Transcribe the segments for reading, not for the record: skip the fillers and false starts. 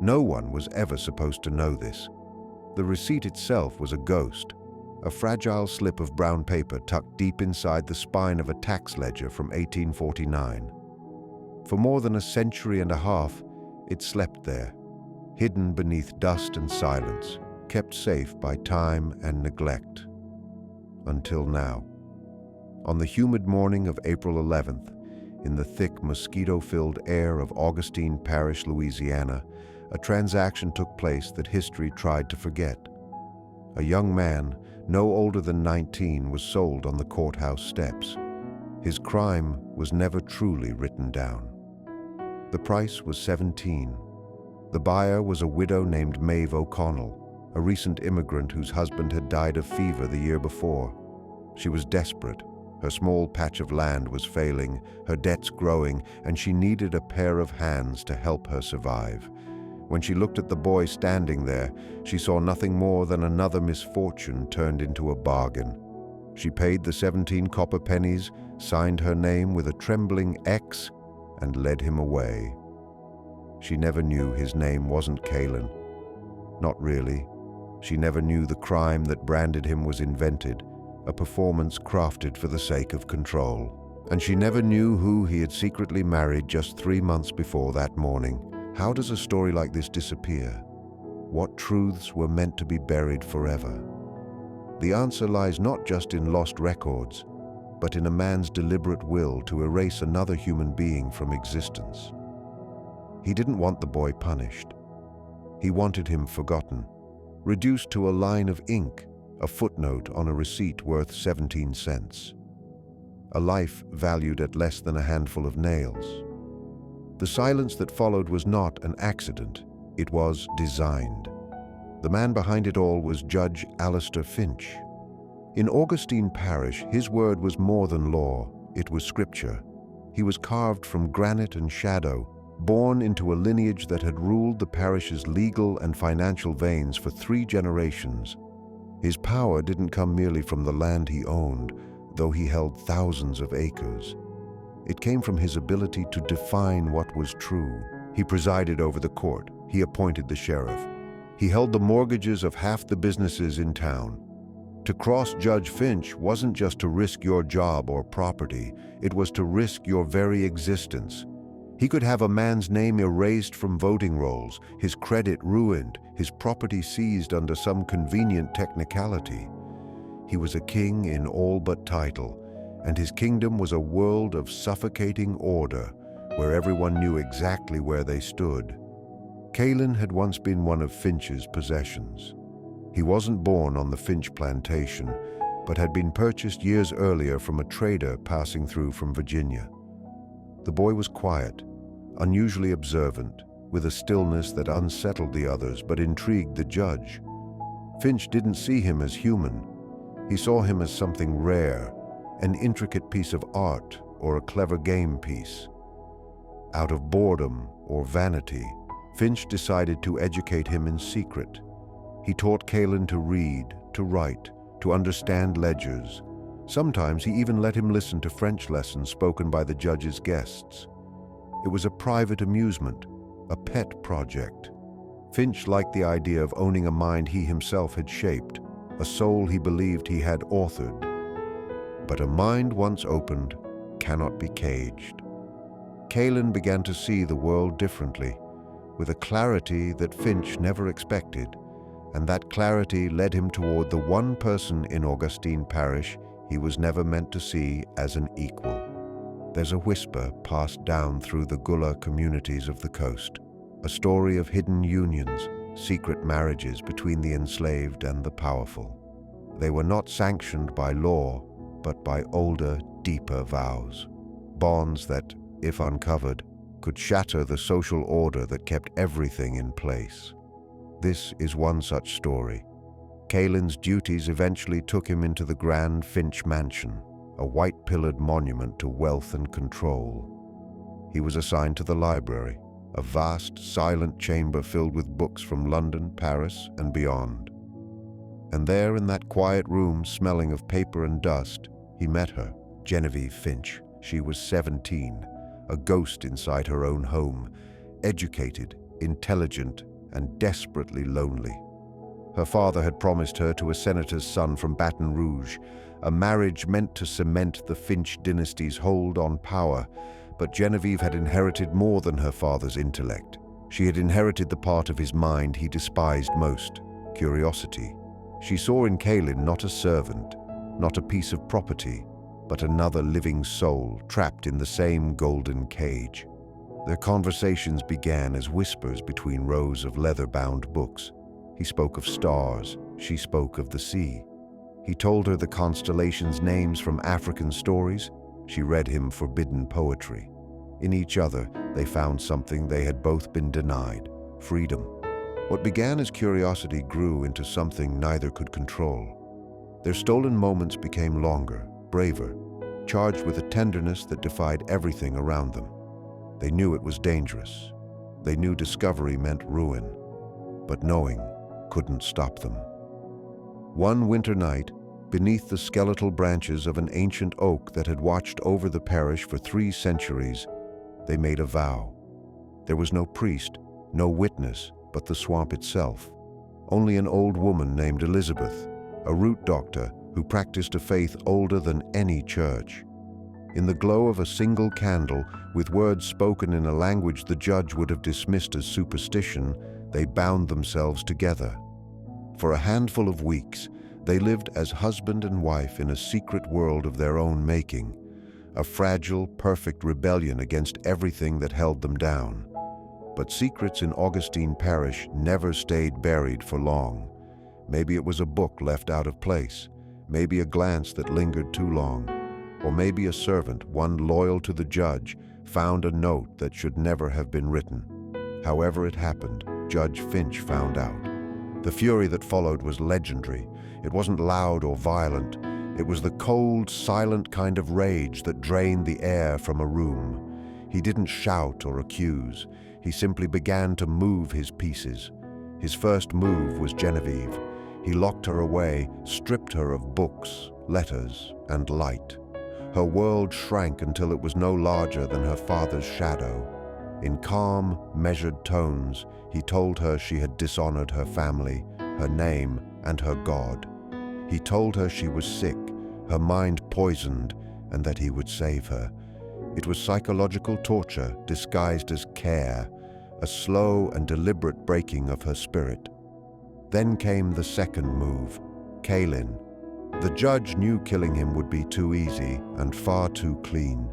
No one was ever supposed to know this. The receipt itself was a ghost, a fragile slip of brown paper tucked deep inside the spine of a tax ledger from 1849. For more than a century and a half, it slept there, hidden beneath dust and silence, kept safe by time and neglect. Until now. On the humid morning of April 11th, in the thick, mosquito-filled air of Augustine Parish, Louisiana, a transaction took place that history tried to forget. A young man, no older than 19, was sold on the courthouse steps. His crime was never truly written down. The price was $17. The buyer was a widow named Maeve O'Connell, a recent immigrant whose husband had died of fever the year before. She was desperate. Her small patch of land was failing, her debts growing, and she needed a pair of hands to help her survive. When she looked at the boy standing there, she saw nothing more than another misfortune turned into a bargain. She paid the 17 copper pennies, signed her name with a trembling X, and led him away. She never knew his name wasn't Kalin. Not really. She never knew the crime that branded him was invented, a performance crafted for the sake of control. And she never knew who he had secretly married just 3 months before that morning. How does a story like this disappear? What truths were meant to be buried forever? The answer lies not just in lost records, but in a man's deliberate will to erase another human being from existence. He didn't want the boy punished. He wanted him forgotten, reduced to a line of ink, a footnote on a receipt worth 17 cents. A life valued at less than a handful of nails. The silence that followed was not an accident. It was designed. The man behind it all was Judge Alistair Finch. In Augustine Parish, his word was more than law. It was scripture. He was carved from granite and shadow, born into a lineage that had ruled the parish's legal and financial veins for 3 generations. His power didn't come merely from the land he owned, though he held thousands of acres. It came from his ability to define what was true. He presided over the court. He appointed the sheriff. He held the mortgages of half the businesses in town. To cross Judge Finch wasn't just to risk your job or property, it was to risk your very existence. He could have a man's name erased from voting rolls, his credit ruined, his property seized under some convenient technicality. He was a king in all but title, and his kingdom was a world of suffocating order, where everyone knew exactly where they stood. Kalin had once been one of Finch's possessions. He wasn't born on the Finch plantation, but had been purchased years earlier from a trader passing through from Virginia. The boy was quiet, unusually observant, with a stillness that unsettled the others but intrigued the judge. Finch didn't see him as human. He saw him as something rare, an intricate piece of art or a clever game piece. Out of boredom or vanity, Finch decided to educate him in secret. He taught Kalin to read, to write, to understand ledgers. Sometimes he even let him listen to French lessons spoken by the judge's guests. It was a private amusement, a pet project. Finch liked the idea of owning a mind he himself had shaped, a soul he believed he had authored. But a mind once opened cannot be caged. Kalin began to see the world differently, with a clarity that Finch never expected, and that clarity led him toward the one person in Augustine Parish he was never meant to see as an equal. There's a whisper passed down through the Gullah communities of the coast, a story of hidden unions, secret marriages between the enslaved and the powerful. They were not sanctioned by law, but by older, deeper vows. Bonds that, if uncovered, could shatter the social order that kept everything in place. This is one such story. Kalin's duties eventually took him into the grand Finch mansion, a white-pillared monument to wealth and control. He was assigned to the library, a vast, silent chamber filled with books from London, Paris, and beyond. And there in that quiet room smelling of paper and dust, he met her, Genevieve Finch. She was 17, a ghost inside her own home, educated, intelligent, and desperately lonely. Her father had promised her to a senator's son from Baton Rouge, a marriage meant to cement the Finch dynasty's hold on power, but Genevieve had inherited more than her father's intellect. She had inherited the part of his mind he despised most, curiosity. She saw in Kaylin not a servant, not a piece of property, but another living soul trapped in the same golden cage. Their conversations began as whispers between rows of leather-bound books. He spoke of stars, she spoke of the sea. He told her the constellations' names from African stories. She read him forbidden poetry. In each other, they found something they had both been denied: freedom. What began as curiosity grew into something neither could control. Their stolen moments became longer, braver, charged with a tenderness that defied everything around them. They knew it was dangerous. They knew discovery meant ruin, but knowing couldn't stop them. One winter night, beneath the skeletal branches of an ancient oak that had watched over the parish for 3 centuries, they made a vow. There was no priest, no witness, but the swamp itself. Only an old woman named Elizabeth, a root doctor who practiced a faith older than any church. In the glow of a single candle, with words spoken in a language the judge would have dismissed as superstition, they bound themselves together. For a handful of weeks, they lived as husband and wife in a secret world of their own making, a fragile, perfect rebellion against everything that held them down. But secrets in Augustine Parish never stayed buried for long. Maybe it was a book left out of place, maybe a glance that lingered too long, or maybe a servant, one loyal to the judge, found a note that should never have been written. However it happened, Judge Finch found out. The fury that followed was legendary. It wasn't loud or violent. It was the cold, silent kind of rage that drained the air from a room. He didn't shout or accuse. He simply began to move his pieces. His first move was Genevieve. He locked her away, stripped her of books, letters, and light. Her world shrank until it was no larger than her father's shadow. In calm, measured tones, he told her she had dishonored her family, her name, and her God. He told her she was sick, her mind poisoned, and that he would save her. It was psychological torture disguised as care, a slow and deliberate breaking of her spirit. Then came the second move, Kaylin. The judge knew killing him would be too easy and far too clean.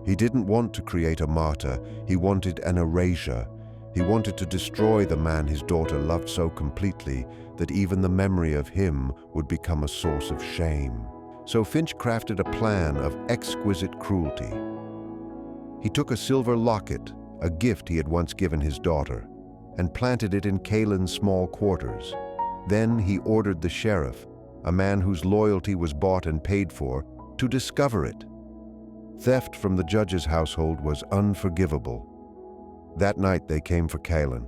He didn't want to create a martyr, he wanted an erasure. He wanted to destroy the man his daughter loved so completely that even the memory of him would become a source of shame. So Finch crafted a plan of exquisite cruelty. He took a silver locket, a gift he had once given his daughter, and planted it in Kaylin's small quarters. Then he ordered the sheriff, a man whose loyalty was bought and paid for, to discover it. Theft from the judge's household was unforgivable. That night they came for Kaylin.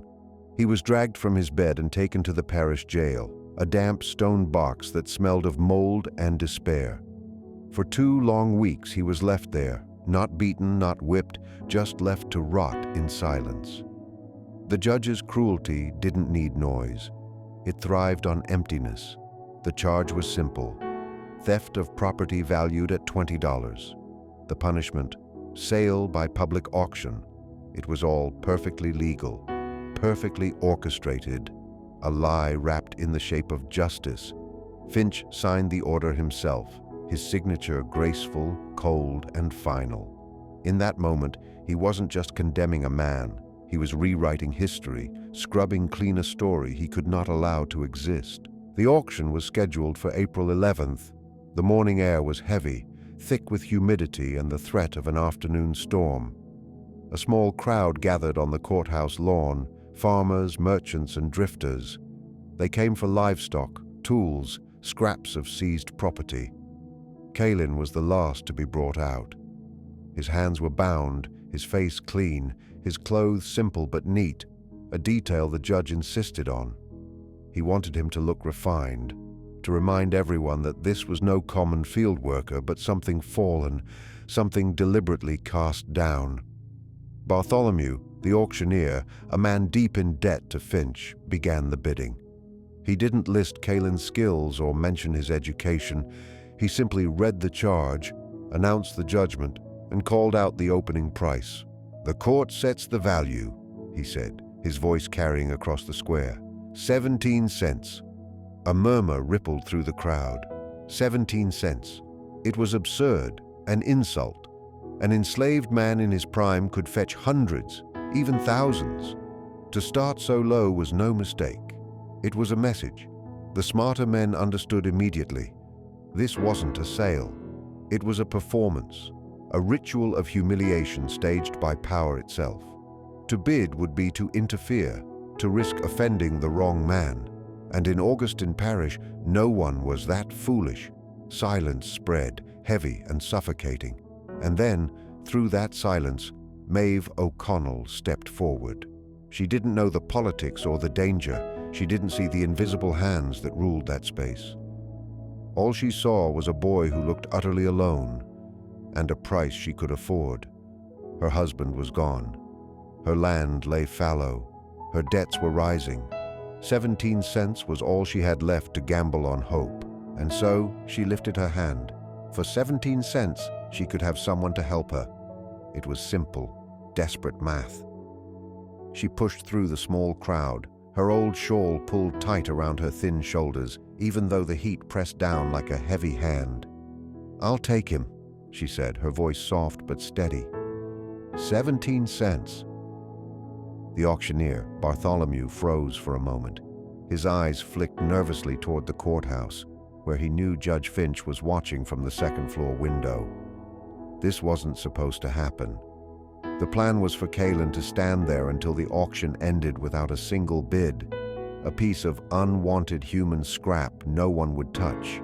He was dragged from his bed and taken to the parish jail, a damp stone box that smelled of mold and despair. For 2 long weeks he was left there, not beaten, not whipped, just left to rot in silence. The judge's cruelty didn't need noise. It thrived on emptiness. The charge was simple: theft of property valued at $20. The punishment: sale by public auction. It was all perfectly legal, perfectly orchestrated, a lie wrapped in the shape of justice. Finch signed the order himself, his signature graceful, cold, and final. In that moment, he wasn't just condemning a man. He was rewriting history, scrubbing clean a story he could not allow to exist. The auction was scheduled for April 11th. The morning air was heavy, thick with humidity and the threat of an afternoon storm. A small crowd gathered on the courthouse lawn, farmers, merchants, and drifters. They came for livestock, tools, scraps of seized property. Kaylin was the last to be brought out. His hands were bound, his face clean, his clothes simple but neat, a detail the judge insisted on. He wanted him to look refined, to remind everyone that this was no common field worker but something fallen, something deliberately cast down. Bartholomew, the auctioneer, a man deep in debt to Finch, began the bidding. He didn't list Kaelin's skills or mention his education. He simply read the charge, announced the judgment, and called out the opening price. "The court sets the value," he said, his voice carrying across the square. 17 cents. A murmur rippled through the crowd. 17 cents. It was absurd, an insult. An enslaved man in his prime could fetch hundreds, even thousands. To start so low was no mistake. It was a message. The smarter men understood immediately. This wasn't a sale. It was a performance, a ritual of humiliation staged by power itself. To bid would be to interfere, to risk offending the wrong man. And in Augustine Parish, no one was that foolish. Silence spread, heavy and suffocating. And then, through that silence, Maeve O'Connell stepped forward. She didn't know the politics or the danger. She didn't see the invisible hands that ruled that space. All she saw was a boy who looked utterly alone, and a price she could afford. Her husband was gone. Her land lay fallow. Her debts were rising. 17 cents was all she had left to gamble on hope. And so she lifted her hand. For 17 cents, she could have someone to help her. It was simple, desperate math. She pushed through the small crowd, her old shawl pulled tight around her thin shoulders, even though the heat pressed down like a heavy hand. "I'll take him," she said, her voice soft but steady. 17 cents. The auctioneer, Bartholomew, froze for a moment. His eyes flicked nervously toward the courthouse, where he knew Judge Finch was watching from the second-floor window. This wasn't supposed to happen. The plan was for Kaelin to stand there until the auction ended without a single bid, a piece of unwanted human scrap no one would touch.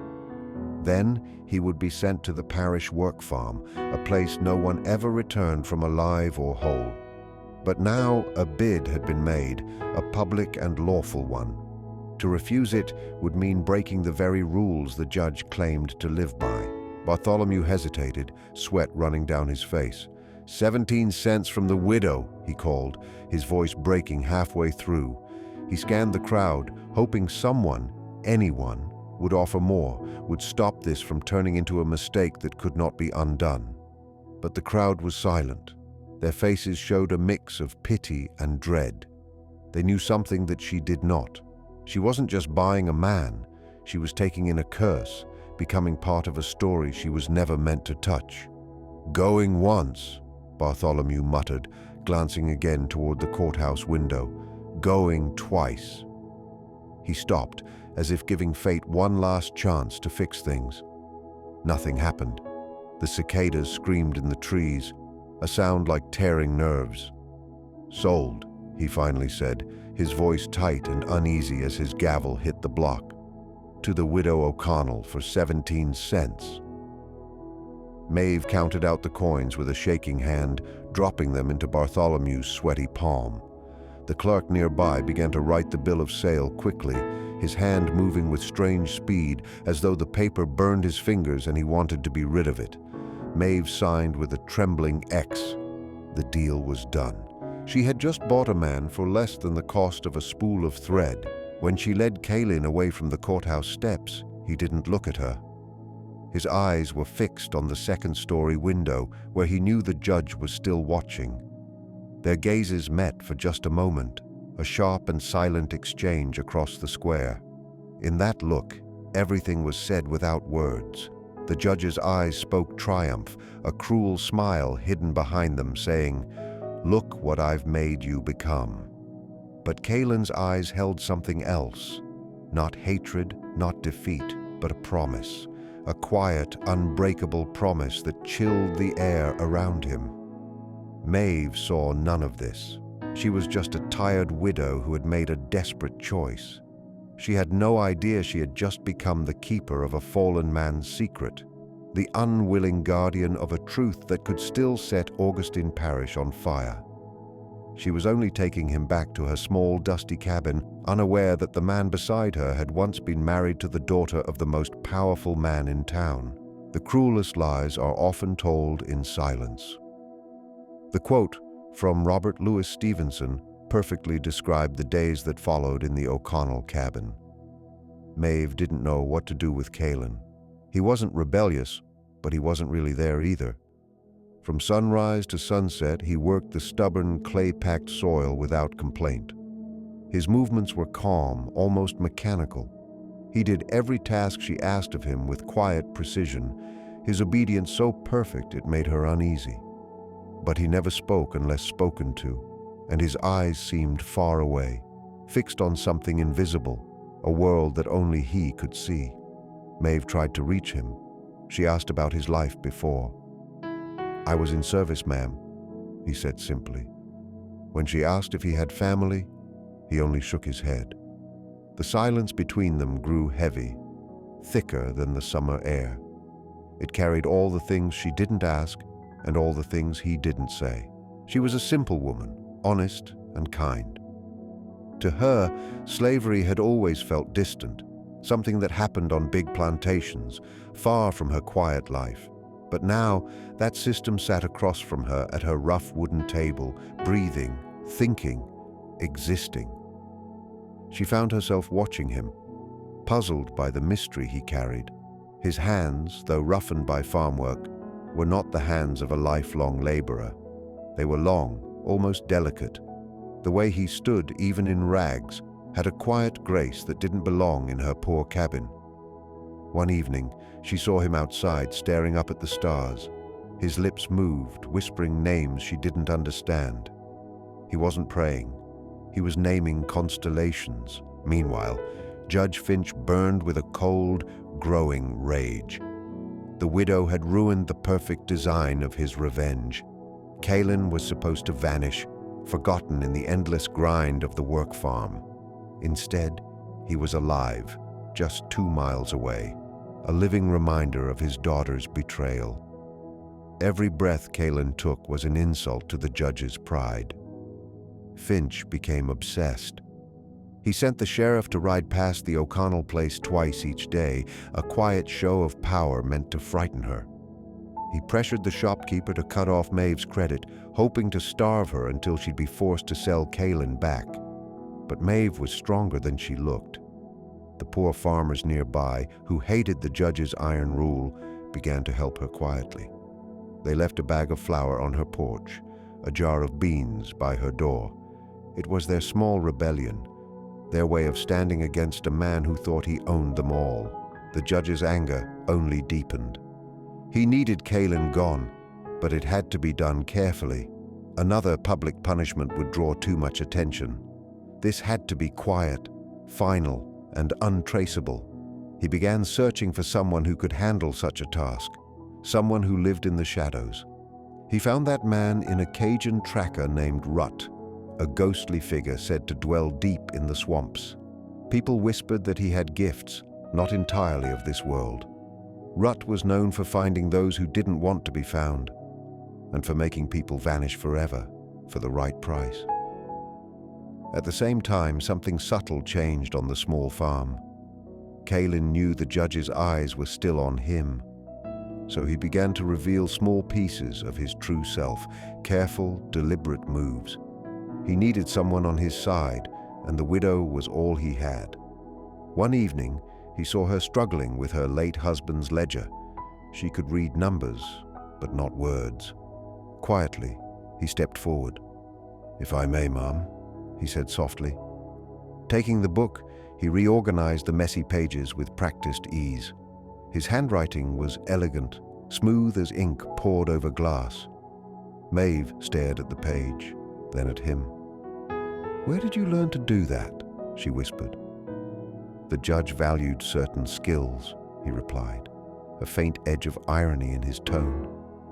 Then he would be sent to the parish work farm, a place no one ever returned from alive or whole. But now a bid had been made, a public and lawful one. To refuse it would mean breaking the very rules the judge claimed to live by. Bartholomew hesitated, sweat running down his face. 17 cents from the widow, he called, his voice breaking halfway through. He scanned the crowd, hoping someone, anyone, would offer more, would stop this from turning into a mistake that could not be undone. But the crowd was silent. Their faces showed a mix of pity and dread. They knew something that she did not. She wasn't just buying a man, she was taking in a curse, becoming part of a story she was never meant to touch. "Going once," Bartholomew muttered, glancing again toward the courthouse window. "Going twice." He stopped, as if giving fate one last chance to fix things. Nothing happened. The cicadas screamed in the trees, a sound like tearing nerves. "Sold," he finally said, his voice tight and uneasy as his gavel hit the block. "To the widow O'Connell for 17 cents. Maeve counted out the coins with a shaking hand, dropping them into Bartholomew's sweaty palm. The clerk nearby began to write the bill of sale quickly, his hand moving with strange speed, as though the paper burned his fingers and he wanted to be rid of it. Maeve signed with a trembling X. The deal was done. She had just bought a man for less than the cost of a spool of thread. When she led Kaelin away from the courthouse steps, he didn't look at her. His eyes were fixed on the second-story window, where he knew the judge was still watching. Their gazes met for just a moment, a sharp and silent exchange across the square. In that look, everything was said without words. The judge's eyes spoke triumph, a cruel smile hidden behind them, saying, "Look what I've made you become." But Kaelin's eyes held something else. Not hatred, not defeat, but a promise. A quiet, unbreakable promise that chilled the air around him. Maeve saw none of this. She was just a tired widow who had made a desperate choice. She had no idea she had just become the keeper of a fallen man's secret, the unwilling guardian of a truth that could still set Augustine Parish on fire. She was only taking him back to her small, dusty cabin, unaware that the man beside her had once been married to the daughter of the most powerful man in town. The cruelest lies are often told in silence. The quote, from Robert Louis Stevenson, perfectly described the days that followed in the O'Connell cabin. Maeve didn't know what to do with Caelan. He wasn't rebellious, but he wasn't really there either. From sunrise to sunset, he worked the stubborn, clay-packed soil without complaint. His movements were calm, almost mechanical. He did every task she asked of him with quiet precision, his obedience so perfect it made her uneasy. But he never spoke unless spoken to, and his eyes seemed far away, fixed on something invisible, a world that only he could see. Maeve tried to reach him. She asked about his life before. "I was in service, ma'am," he said simply. When she asked if he had family, he only shook his head. The silence between them grew heavy, thicker than the summer air. It carried all the things she didn't ask and all the things he didn't say. She was a simple woman, honest and kind. To her, slavery had always felt distant, something that happened on big plantations, far from her quiet life. But now, that system sat across from her at her rough wooden table, breathing, thinking, existing. She found herself watching him, puzzled by the mystery he carried. His hands, though roughened by farm work, were not the hands of a lifelong laborer. They were long, almost delicate. The way he stood, even in rags, had a quiet grace that didn't belong in her poor cabin. One evening, she saw him outside, staring up at the stars. His lips moved, whispering names she didn't understand. He wasn't praying. He was naming constellations. Meanwhile, Judge Finch burned with a cold, growing rage. The widow had ruined the perfect design of his revenge. Caelan was supposed to vanish, forgotten in the endless grind of the work farm. Instead, he was alive, just 2 miles away, a living reminder of his daughter's betrayal. Every breath Caelan took was an insult to the judge's pride. Finch became obsessed. He sent the sheriff to ride past the O'Connell place twice each day, a quiet show of power meant to frighten her. He pressured the shopkeeper to cut off Maeve's credit, hoping to starve her until she'd be forced to sell Caelan back. But Maeve was stronger than she looked. The poor farmers nearby, who hated the judge's iron rule, began to help her quietly. They left a bag of flour on her porch, a jar of beans by her door. It was their small rebellion, their way of standing against a man who thought he owned them all. The judge's anger only deepened. He needed Caelan gone, but it had to be done carefully. Another public punishment would draw too much attention. This had to be quiet, final, and untraceable. He began searching for someone who could handle such a task, someone who lived in the shadows. He found that man in a Cajun tracker named Rut, a ghostly figure said to dwell deep in the swamps. People whispered that he had gifts, not entirely of this world. Rut was known for finding those who didn't want to be found, and for making people vanish forever for the right price. At the same time, something subtle changed on the small farm. Caelan knew the judge's eyes were still on him, so he began to reveal small pieces of his true self, careful, deliberate moves. He needed someone on his side, and the widow was all he had. One evening, he saw her struggling with her late husband's ledger. She could read numbers, but not words. Quietly, he stepped forward. "If I may, ma'am," he said softly. Taking the book, he reorganized the messy pages with practiced ease. His handwriting was elegant, smooth as ink poured over glass. Maeve stared at the page, then at him. "Where did you learn to do that?" she whispered. "The judge valued certain skills," he replied, a faint edge of irony in his tone,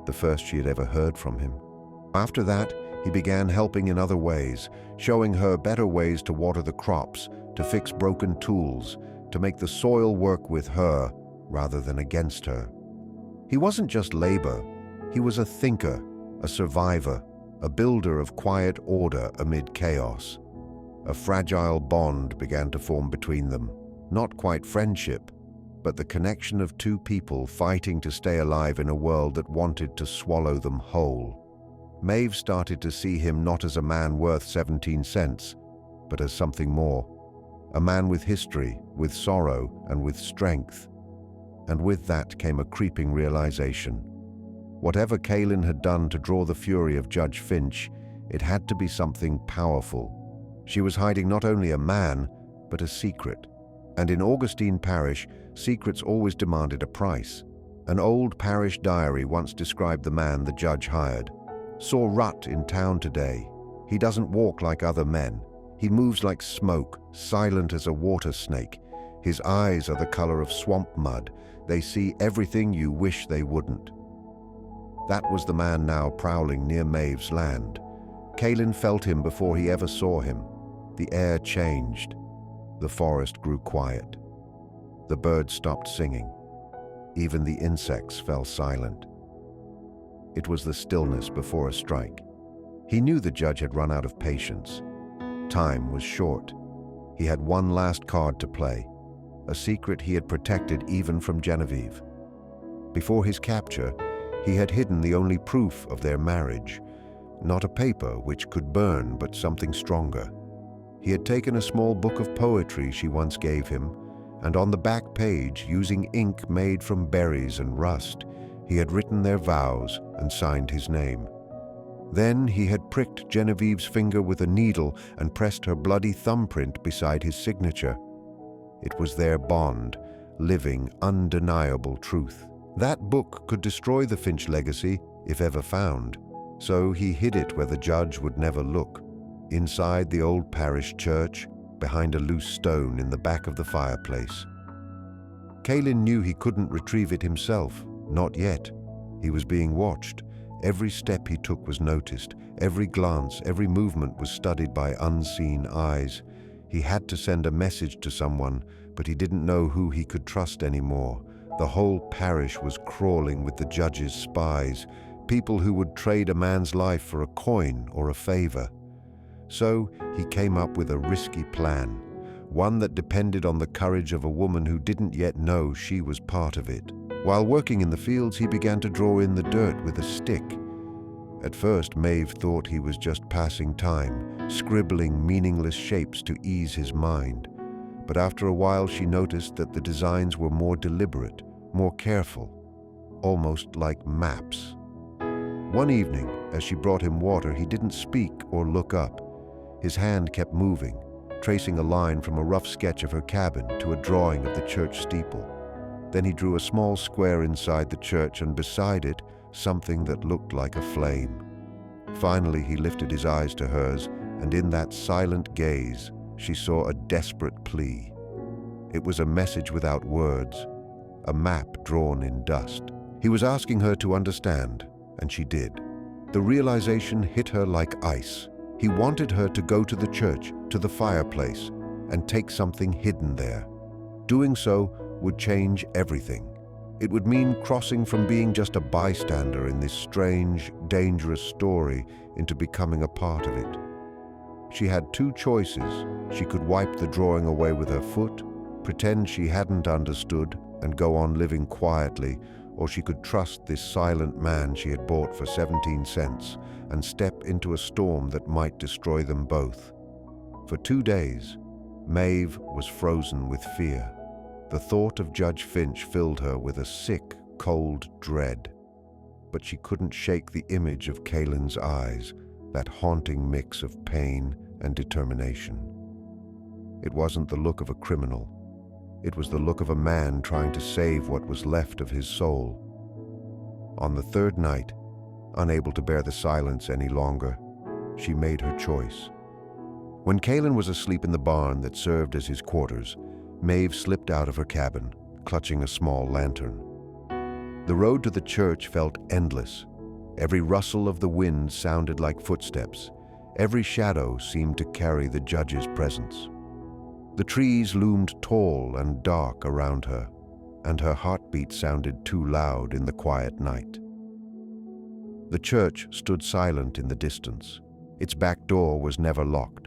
the first she had ever heard from him. After that, he began helping in other ways, showing her better ways to water the crops, to fix broken tools, to make the soil work with her rather than against her. He wasn't just labor. He was a thinker, a survivor, a builder of quiet order amid chaos. A fragile bond began to form between them, not quite friendship, but the connection of two people fighting to stay alive in a world that wanted to swallow them whole. Maeve started to see him not as a man worth 17 cents, but as something more. A man with history, with sorrow, and with strength. And with that came a creeping realization. Whatever Kaylin had done to draw the fury of Judge Finch, it had to be something powerful. She was hiding not only a man, but a secret. And in Augustine Parish, secrets always demanded a price. An old parish diary once described the man the judge hired. Saw rut in town today. He doesn't walk like other men. He moves like smoke, silent as a water snake. His eyes are the color of swamp mud. They see everything you wish they wouldn't. That was the man now prowling near Maeve's land. Kaylin felt him before he ever saw him. The air changed. The forest grew quiet. The birds stopped singing. Even the insects fell silent. It was the stillness before a strike. He knew the judge had run out of patience. Time was short. He had one last card to play, a secret he had protected even from Genevieve. Before his capture, he had hidden the only proof of their marriage, not a paper which could burn, but something stronger. He had taken a small book of poetry she once gave him, and on the back page, using ink made from berries and rust, he had written their vows and signed his name. Then he had pricked Genevieve's finger with a needle and pressed her bloody thumbprint beside his signature. It was their bond, living, undeniable truth. That book could destroy the Finch legacy if ever found, so he hid it where the judge would never look, inside the old parish church, behind a loose stone in the back of the fireplace. Kaylin knew he couldn't retrieve it himself, not yet. He was being watched. Every step he took was noticed. Every glance, every movement was studied by unseen eyes. He had to send a message to someone, but he didn't know who he could trust anymore. The whole parish was crawling with the judge's spies, people who would trade a man's life for a coin or a favor. So he came up with a risky plan, one that depended on the courage of a woman who didn't yet know she was part of it. While working in the fields, he began to draw in the dirt with a stick. At first, Maeve thought he was just passing time, scribbling meaningless shapes to ease his mind. But after a while, she noticed that the designs were more deliberate, more careful, almost like maps. One evening, as she brought him water, he didn't speak or look up. His hand kept moving, tracing a line from a rough sketch of her cabin to a drawing of the church steeple. Then he drew a small square inside the church, and beside it, something that looked like a flame. Finally, he lifted his eyes to hers, and in that silent gaze, she saw a desperate plea. It was a message without words, a map drawn in dust. He was asking her to understand, and she did. The realization hit her like ice. He wanted her to go to the church, to the fireplace, and take something hidden there. Doing so would change everything. It would mean crossing from being just a bystander in this strange, dangerous story into becoming a part of it. She had two choices. She could wipe the drawing away with her foot, pretend she hadn't understood, and go on living quietly, or she could trust this silent man she had bought for 17 cents and step into a storm that might destroy them both. For 2 days, Maeve was frozen with fear. The thought of Judge Finch filled her with a sick, cold dread. But she couldn't shake the image of Kaylin's eyes, that haunting mix of pain and determination. It wasn't the look of a criminal. It was the look of a man trying to save what was left of his soul. On the third night, unable to bear the silence any longer, she made her choice. When Kaylin was asleep in the barn that served as his quarters, Maeve slipped out of her cabin, clutching a small lantern. The road to the church felt endless. Every rustle of the wind sounded like footsteps. Every shadow seemed to carry the judge's presence. The trees loomed tall and dark around her, and her heartbeat sounded too loud in the quiet night. The church stood silent in the distance. Its back door was never locked.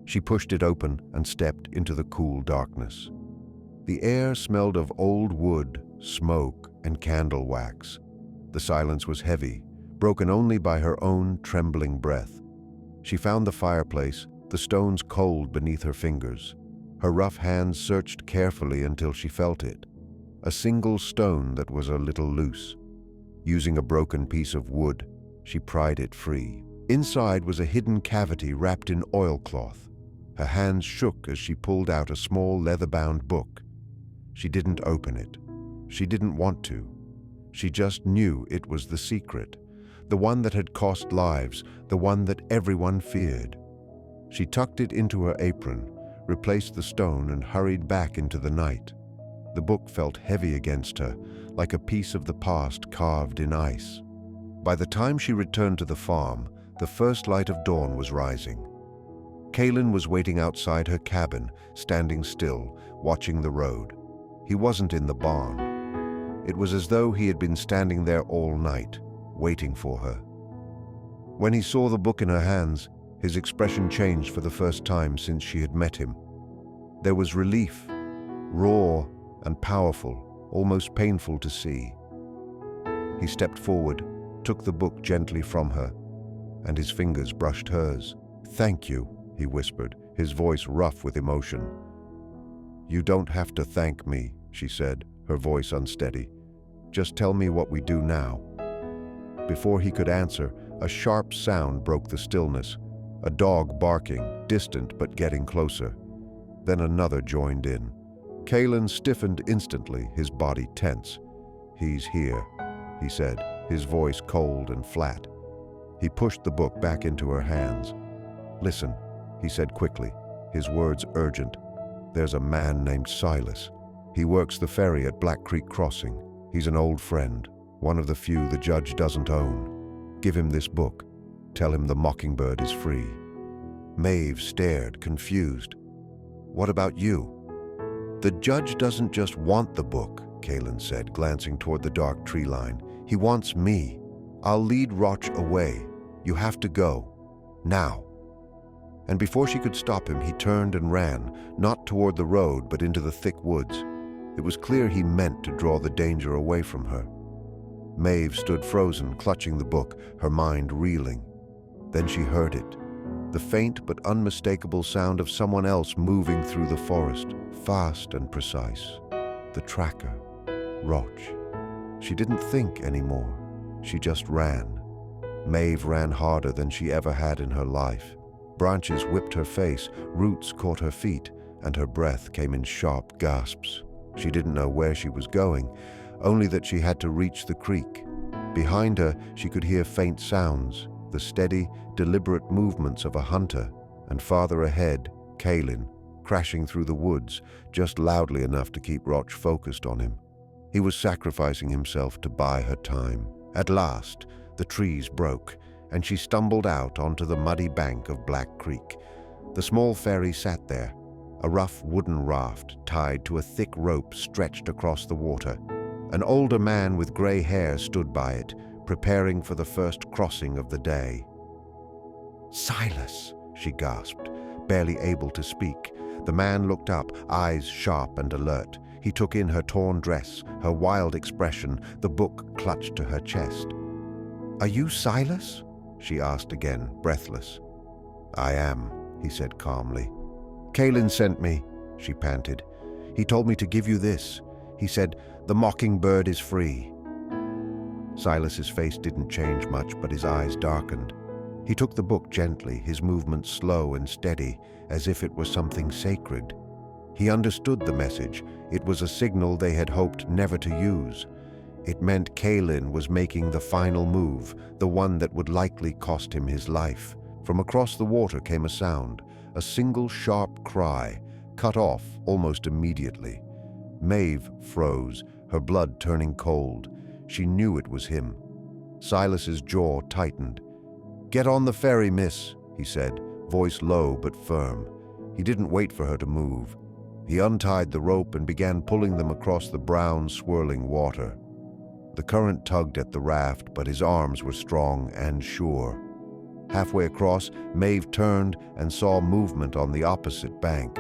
She pushed it open and stepped into the cool darkness. The air smelled of old wood, smoke, and candle wax. The silence was heavy, broken only by her own trembling breath. She found the fireplace, the stones cold beneath her fingers. Her rough hands searched carefully until she felt it. A single stone that was a little loose. Using a broken piece of wood, she pried it free. Inside was a hidden cavity wrapped in oilcloth. Her hands shook as she pulled out a small leather-bound book. She didn't open it. She didn't want to. She just knew it was the secret, the one that had cost lives, the one that everyone feared. She tucked it into her apron, replaced the stone, and hurried back into the night. The book felt heavy against her, like a piece of the past carved in ice. By the time she returned to the farm, the first light of dawn was rising. Kalen was waiting outside her cabin, standing still, watching the road. He wasn't in the barn. It was as though he had been standing there all night, waiting for her. When he saw the book in her hands, his expression changed for the first time since she had met him. There was relief, raw and powerful, almost painful to see. He stepped forward, took the book gently from her, and his fingers brushed hers. "Thank you," he whispered, his voice rough with emotion. "You don't have to thank me," she said, her voice unsteady. "Just tell me what we do now." Before he could answer, a sharp sound broke the stillness, a dog barking, distant but getting closer. Then another joined in. Kalen stiffened instantly, his body tense. "He's here," he said, his voice cold and flat. He pushed the book back into her hands. "Listen," he said quickly, his words urgent. "There's a man named Silas. He works the ferry at Black Creek Crossing. He's an old friend, one of the few the judge doesn't own. Give him this book. Tell him the mockingbird is free." Maeve stared, confused. "What about you?" "The judge doesn't just want the book," Kalen said, glancing toward the dark tree line. "He wants me. I'll lead Roch away. You have to go. Now." And before she could stop him, he turned and ran, not toward the road, but into the thick woods. It was clear he meant to draw the danger away from her. Maeve stood frozen, clutching the book, her mind reeling. Then she heard it, the faint but unmistakable sound of someone else moving through the forest, fast and precise. The tracker, Roch. She didn't think anymore. She just ran. Maeve ran harder than she ever had in her life. Branches whipped her face, roots caught her feet, and her breath came in sharp gasps. She didn't know where she was going, only that she had to reach the creek. Behind her, she could hear faint sounds, the steady, deliberate movements of a hunter, and farther ahead, Kalen, crashing through the woods, just loudly enough to keep Roch focused on him. He was sacrificing himself to buy her time. At last, the trees broke, and she stumbled out onto the muddy bank of Black Creek. The small ferry sat there, a rough wooden raft tied to a thick rope stretched across the water. An older man with gray hair stood by it, preparing for the first crossing of the day. "Silas," she gasped, barely able to speak. The man looked up, eyes sharp and alert. He took in her torn dress, her wild expression, the book clutched to her chest. "Are you Silas?" she asked again, breathless. "I am," he said calmly. "Kalen sent me," she panted. "He told me to give you this. He said, 'The mockingbird is free.'" Silas's face didn't change much, but his eyes darkened. He took the book gently, his movements slow and steady, as if it was something sacred. He understood the message. It was a signal they had hoped never to use. It meant Kalen was making the final move, the one that would likely cost him his life. From across the water came a sound, a single sharp cry, cut off almost immediately. Maeve froze, her blood turning cold. She knew it was him. Silas's jaw tightened. "Get on the ferry, miss," he said, voice low but firm. He didn't wait for her to move. He untied the rope and began pulling them across the brown, swirling water. The current tugged at the raft, but his arms were strong and sure. Halfway across, Maeve turned and saw movement on the opposite bank.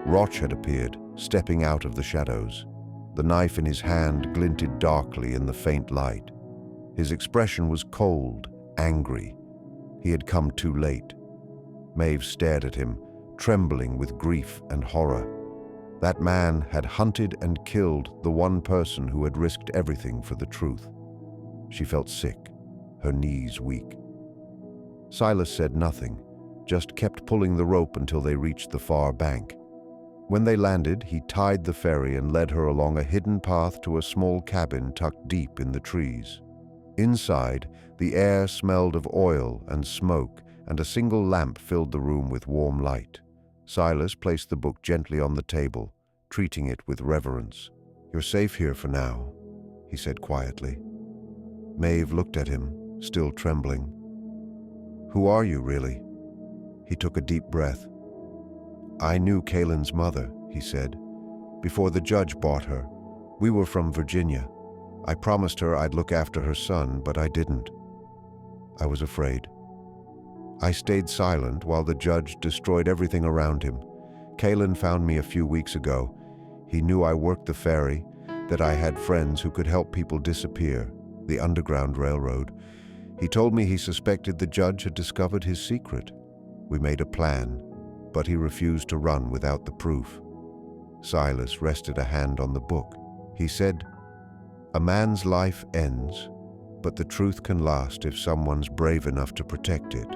Roch had appeared, stepping out of the shadows. The knife in his hand glinted darkly in the faint light. His expression was cold, angry. He had come too late. Maeve stared at him, trembling with grief and horror. That man had hunted and killed the one person who had risked everything for the truth. She felt sick, her knees weak. Silas said nothing, just kept pulling the rope until they reached the far bank. When they landed, he tied the ferry and led her along a hidden path to a small cabin tucked deep in the trees. Inside, the air smelled of oil and smoke, and a single lamp filled the room with warm light. Silas placed the book gently on the table, treating it with reverence. "You're safe here for now," he said quietly. Maeve looked at him, still trembling. "Who are you, really?" He took a deep breath. "I knew Kaylin's mother," he said, "before the judge bought her. We were from Virginia. I promised her I'd look after her son, but I didn't. I was afraid. I stayed silent while the judge destroyed everything around him. Kaylin found me a few weeks ago. He knew I worked the ferry, that I had friends who could help people disappear, the Underground Railroad. He told me he suspected the judge had discovered his secret. We made a plan, but he refused to run without the proof." Silas rested a hand on the book. He said, "A man's life ends, but the truth can last if someone's brave enough to protect it."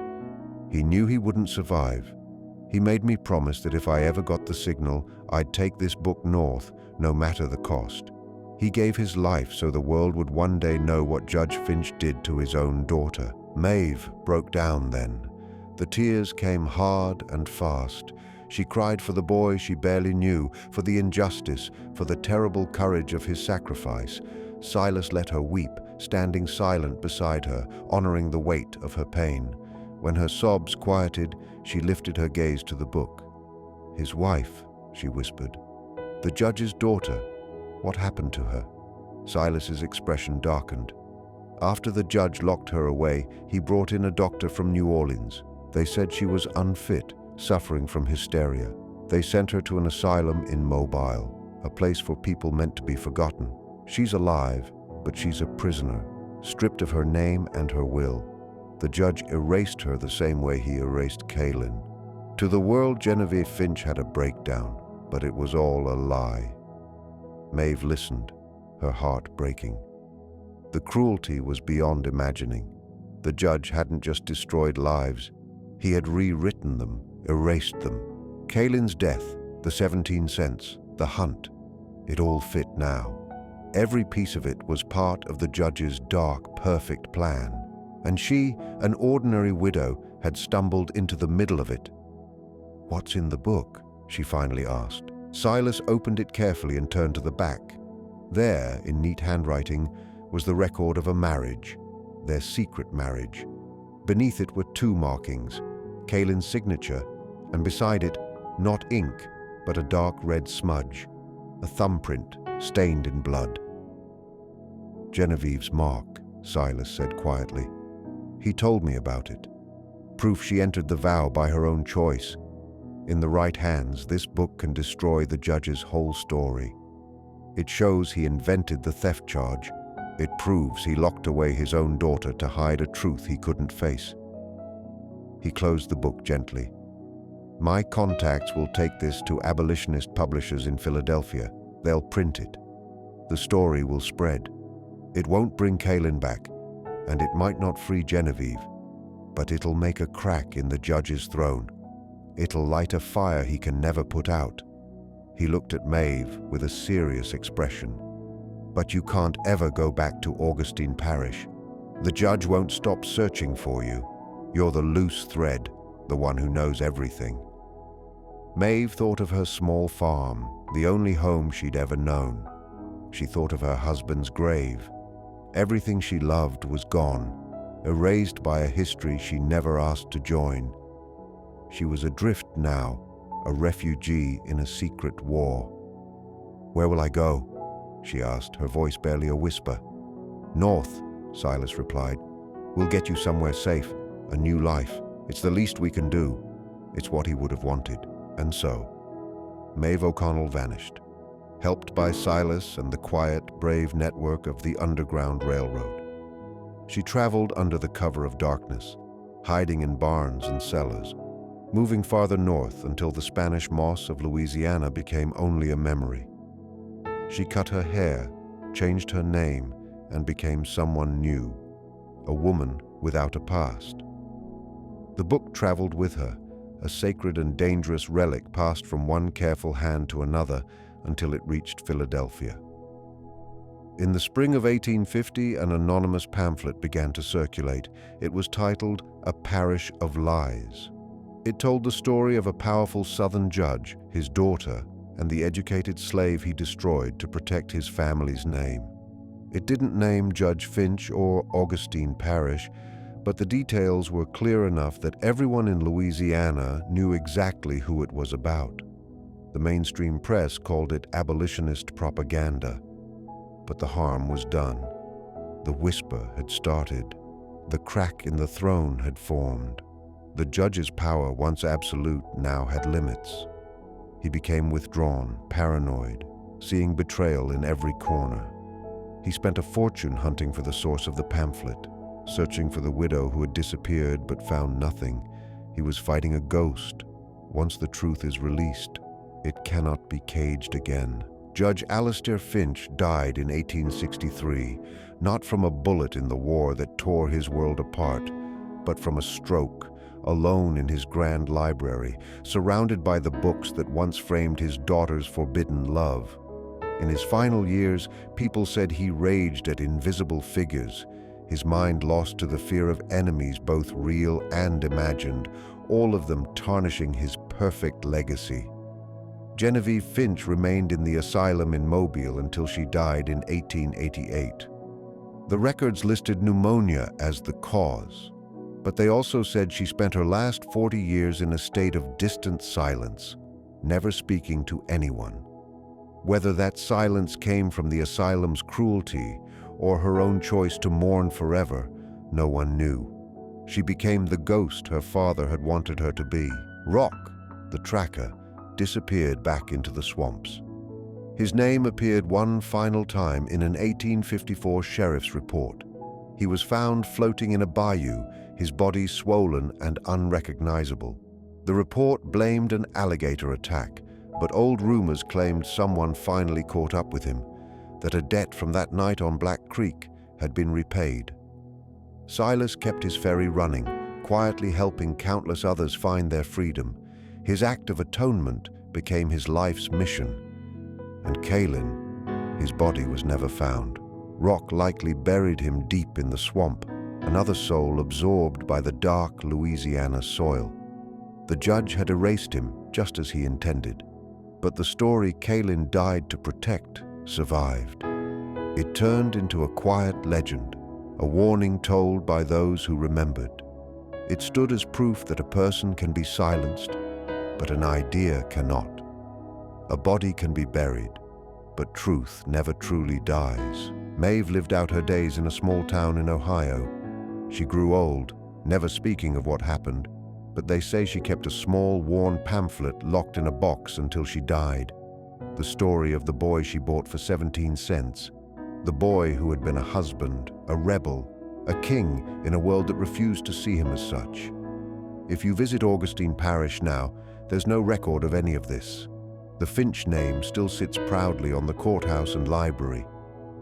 He knew he wouldn't survive. He made me promise that if I ever got the signal, I'd take this book north, no matter the cost. He gave his life so the world would one day know what Judge Finch did to his own daughter. Maeve broke down then. The tears came hard and fast. She cried for the boy she barely knew, for the injustice, for the terrible courage of his sacrifice. Silas let her weep, standing silent beside her, honoring the weight of her pain. When her sobs quieted, she lifted her gaze to the book. "His wife," she whispered. "The judge's daughter. What happened to her?" Silas's expression darkened. "After the judge locked her away, he brought in a doctor from New Orleans. They said she was unfit, suffering from hysteria. They sent her to an asylum in Mobile, a place for people meant to be forgotten. She's alive, but she's a prisoner, stripped of her name and her will. The judge erased her the same way he erased Kaylin. To the world, Genevieve Finch had a breakdown, but it was all a lie." Maeve listened, her heart breaking. The cruelty was beyond imagining. The judge hadn't just destroyed lives. He had rewritten them, erased them. Kaylin's death, the 17 cents, the hunt, it all fit now. Every piece of it was part of the judge's dark, perfect plan. And she, an ordinary widow, had stumbled into the middle of it. "What's in the book?" she finally asked. Silas opened it carefully and turned to the back. There, in neat handwriting, was the record of a marriage, their secret marriage. Beneath it were two markings, Kaylin's signature, and beside it, not ink, but a dark red smudge, a thumbprint stained in blood. "Genevieve's mark," Silas said quietly. "He told me about it. Proof she entered the vow by her own choice. In the right hands, this book can destroy the judge's whole story. It shows he invented the theft charge. It proves he locked away his own daughter to hide a truth he couldn't face." He closed the book gently. "My contacts will take this to abolitionist publishers in Philadelphia. They'll print it. The story will spread. It won't bring Kaylin back, and it might not free Genevieve, but it'll make a crack in the judge's throne. It'll light a fire he can never put out." He looked at Maeve with a serious expression. "But you can't ever go back to Augustine Parish. The judge won't stop searching for you. You're the loose thread, the one who knows everything." Maeve thought of her small farm, the only home she'd ever known. She thought of her husband's grave. Everything she loved was gone, erased by a history she never asked to join. She was adrift now, a refugee in a secret war. "Where will I go?" she asked, her voice barely a whisper. "North," Silas replied. "We'll get you somewhere safe, a new life. It's the least we can do." It's what he would have wanted. And so, Maeve O'Connell vanished, helped by Silas and the quiet, brave network of the Underground Railroad. She traveled under the cover of darkness, hiding in barns and cellars, moving farther north until the Spanish moss of Louisiana became only a memory. She cut her hair, changed her name, and became someone new, a woman without a past. The book traveled with her, a sacred and dangerous relic passed from one careful hand to another until it reached Philadelphia. In the spring of 1850, an anonymous pamphlet began to circulate. It was titled "A Parish of Lies." It told the story of a powerful Southern judge, his daughter, and the educated slave he destroyed to protect his family's name. It didn't name Judge Finch or Augustine Parish, but the details were clear enough that everyone in Louisiana knew exactly who it was about. The mainstream press called it abolitionist propaganda. But the harm was done. The whisper had started. The crack in the throne had formed. The judge's power, once absolute, now had limits. He became withdrawn, paranoid, seeing betrayal in every corner. He spent a fortune hunting for the source of the pamphlet, searching for the widow who had disappeared but found nothing. He was fighting a ghost. Once the truth is released, it cannot be caged again. Judge Alistair Finch died in 1863, not from a bullet in the war that tore his world apart, but from a stroke, alone in his grand library, surrounded by the books that once framed his daughter's forbidden love. In his final years, people said he raged at invisible figures, his mind lost to the fear of enemies both real and imagined, all of them tarnishing his perfect legacy. Genevieve Finch remained in the asylum in Mobile until she died in 1888. The records listed pneumonia as the cause, but they also said she spent her last 40 years in a state of distant silence, never speaking to anyone. Whether that silence came from the asylum's cruelty or her own choice to mourn forever, no one knew. She became the ghost her father had wanted her to be. Rock, the tracker, disappeared back into the swamps. His name appeared one final time in an 1854 sheriff's report. He was found floating in a bayou, his body swollen and unrecognizable. The report blamed an alligator attack, but old rumors claimed someone finally caught up with him, that a debt from that night on Black Creek had been repaid. Silas kept his ferry running, quietly helping countless others find their freedom. His act of atonement became his life's mission. And Kalin, his body was never found. Rock likely buried him deep in the swamp, another soul absorbed by the dark Louisiana soil. The judge had erased him just as he intended. But the story Kalin died to protect survived. It turned into a quiet legend, a warning told by those who remembered. It stood as proof that a person can be silenced, but an idea cannot. A body can be buried, but truth never truly dies. Maeve lived out her days in a small town in Ohio. She grew old, never speaking of what happened, but they say she kept a small, worn pamphlet locked in a box until she died. The story of the boy she bought for 17 cents. The boy who had been a husband, a rebel, a king in a world that refused to see him as such. If you visit Augustine Parish now, there's no record of any of this. The Finch name still sits proudly on the courthouse and library.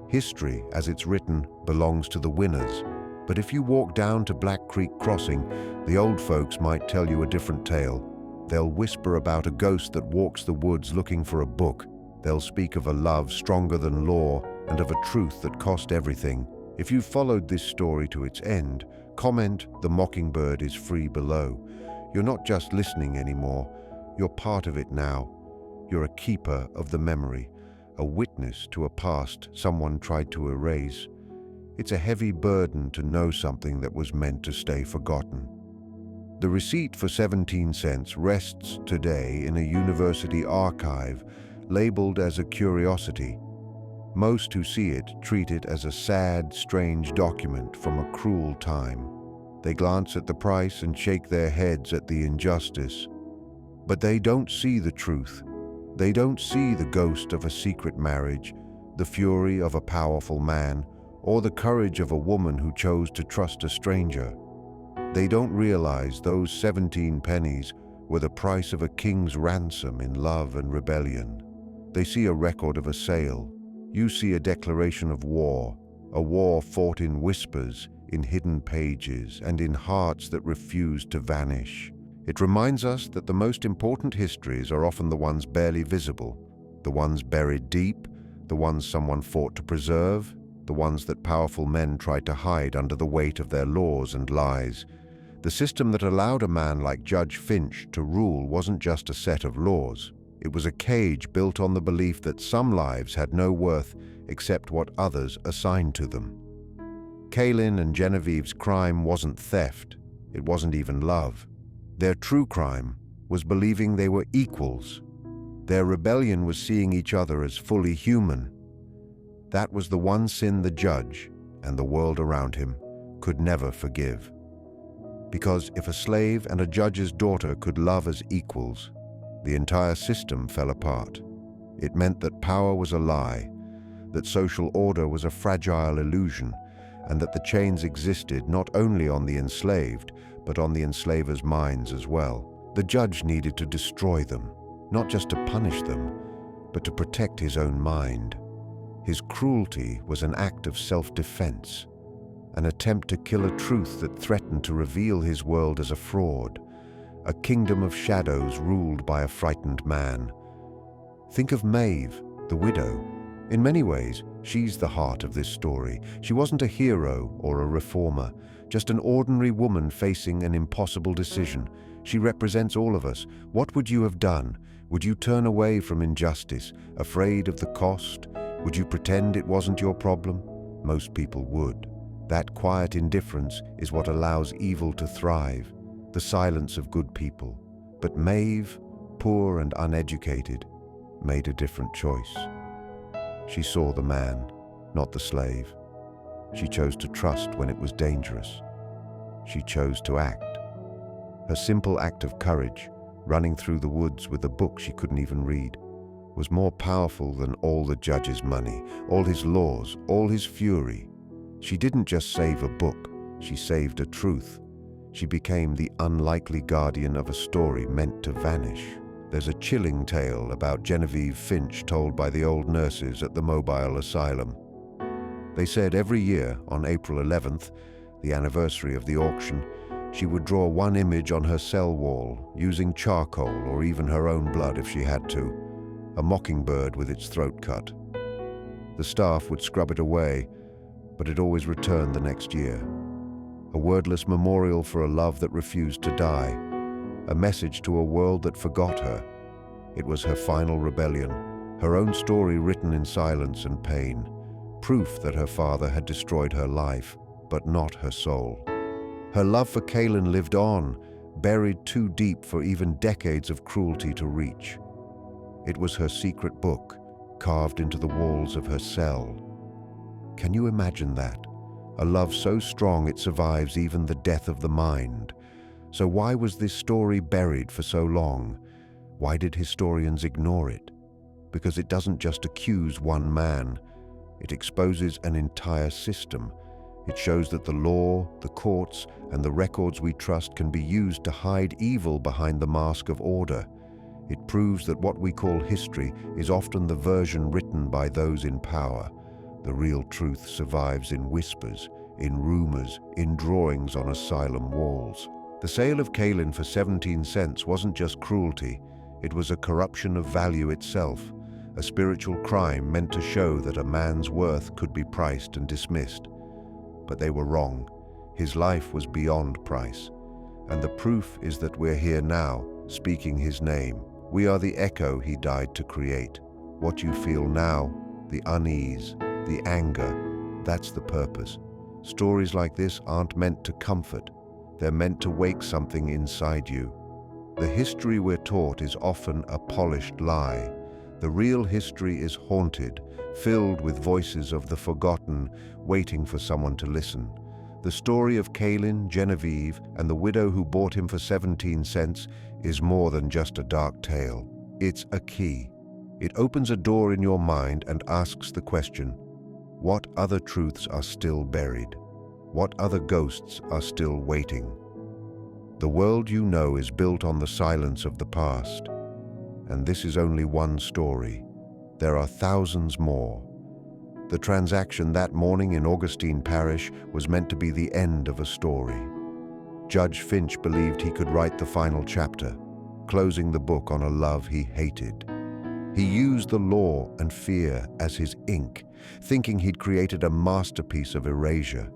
History, as it's written, belongs to the winners. But if you walk down to Black Creek Crossing, the old folks might tell you a different tale. They'll whisper about a ghost that walks the woods looking for a book. They'll speak of a love stronger than law and of a truth that cost everything. If you've followed this story to its end, comment "The Mockingbird is free" below. You're not just listening anymore. You're part of it now. You're a keeper of the memory, a witness to a past someone tried to erase. It's a heavy burden to know something that was meant to stay forgotten. The receipt for 17 cents rests today in a university archive, labeled as a curiosity. Most who see it treat it as a sad, strange document from a cruel time. They glance at the price and shake their heads at the injustice. But they don't see the truth. They don't see the ghost of a secret marriage, the fury of a powerful man, or the courage of a woman who chose to trust a stranger. They don't realize those 17 pennies were the price of a king's ransom in love and rebellion. They see a record of a sale. You see a declaration of war, a war fought in whispers, in hidden pages, and in hearts that refuse to vanish. It reminds us that the most important histories are often the ones barely visible, the ones buried deep, the ones someone fought to preserve, the ones that powerful men tried to hide under the weight of their laws and lies. The system that allowed a man like Judge Finch to rule wasn't just a set of laws. It was a cage built on the belief that some lives had no worth except what others assigned to them. Kaylin and Genevieve's crime wasn't theft. It wasn't even love. Their true crime was believing they were equals. Their rebellion was seeing each other as fully human. That was the one sin the judge and the world around him could never forgive. Because if a slave and a judge's daughter could love as equals, the entire system fell apart. It meant that power was a lie, that social order was a fragile illusion, and that the chains existed not only on the enslaved, but on the enslavers' minds as well. The judge needed to destroy them, not just to punish them, but to protect his own mind. His cruelty was an act of self-defense, an attempt to kill a truth that threatened to reveal his world as a fraud, a kingdom of shadows ruled by a frightened man. Think of Maeve, the widow. In many ways, she's the heart of this story. She wasn't a hero or a reformer, just an ordinary woman facing an impossible decision. She represents all of us. What would you have done? Would you turn away from injustice, afraid of the cost? Would you pretend it wasn't your problem? Most people would. That quiet indifference is what allows evil to thrive, the silence of good people. But Maeve, poor and uneducated, made a different choice. She saw the man, not the slave. She chose to trust when it was dangerous. She chose to act. Her simple act of courage, running through the woods with a book she couldn't even read, was more powerful than all the judge's money, all his laws, all his fury. She didn't just save a book, she saved a truth. She became the unlikely guardian of a story meant to vanish. There's a chilling tale about Genevieve Finch told by the old nurses at the mobile asylum. They said every year, on April 11th, the anniversary of the auction, she would draw one image on her cell wall, using charcoal or even her own blood if she had to, a mockingbird with its throat cut. The staff would scrub it away, but it always returned the next year. A wordless memorial for a love that refused to die, a message to a world that forgot her. It was her final rebellion, her own story written in silence and pain, proof that her father had destroyed her life, but not her soul. Her love for Kaylin lived on, buried too deep for even decades of cruelty to reach. It was her secret book, carved into the walls of her cell. Can you imagine that? A love so strong it survives even the death of the mind. So why was this story buried for so long? Why did historians ignore it? Because it doesn't just accuse one man. It exposes an entire system. It shows that the law, the courts, and the records we trust can be used to hide evil behind the mask of order. It proves that what we call history is often the version written by those in power. The real truth survives in whispers, in rumors, in drawings on asylum walls. The sale of Kaylin for 17 cents wasn't just cruelty, it was a corruption of value itself, a spiritual crime meant to show that a man's worth could be priced and dismissed. But they were wrong. His life was beyond price. And the proof is that we're here now, speaking his name. We are the echo he died to create. What you feel now, the unease, the anger, that's the purpose. Stories like this aren't meant to comfort. They're meant to wake something inside you. The history we're taught is often a polished lie. The real history is haunted, filled with voices of the forgotten, waiting for someone to listen. The story of Kaylin, Genevieve, and the widow who bought him for 17 cents is more than just a dark tale. It's a key. It opens a door in your mind and asks the question, What other truths are still buried? What other ghosts are still waiting? The world you know is built on the silence of the past. And this is only one story. There are thousands more. The transaction that morning in Augustine Parish was meant to be the end of a story. Judge Finch believed he could write the final chapter, closing the book on a love he hated. He used the law and fear as his ink, thinking he'd created a masterpiece of erasure.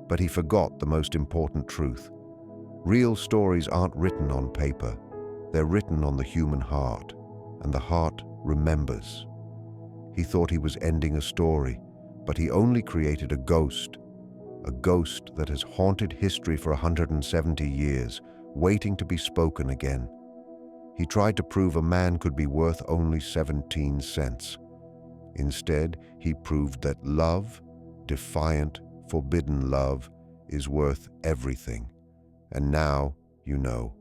But he forgot the most important truth. Real stories aren't written on paper. They're written on the human heart, and the heart remembers. He thought he was ending a story, but he only created a ghost that has haunted history for 170 years, waiting to be spoken again. He tried to prove a man could be worth only 17 cents. Instead, he proved that love, defiant, forbidden love, is worth everything. And now, you know.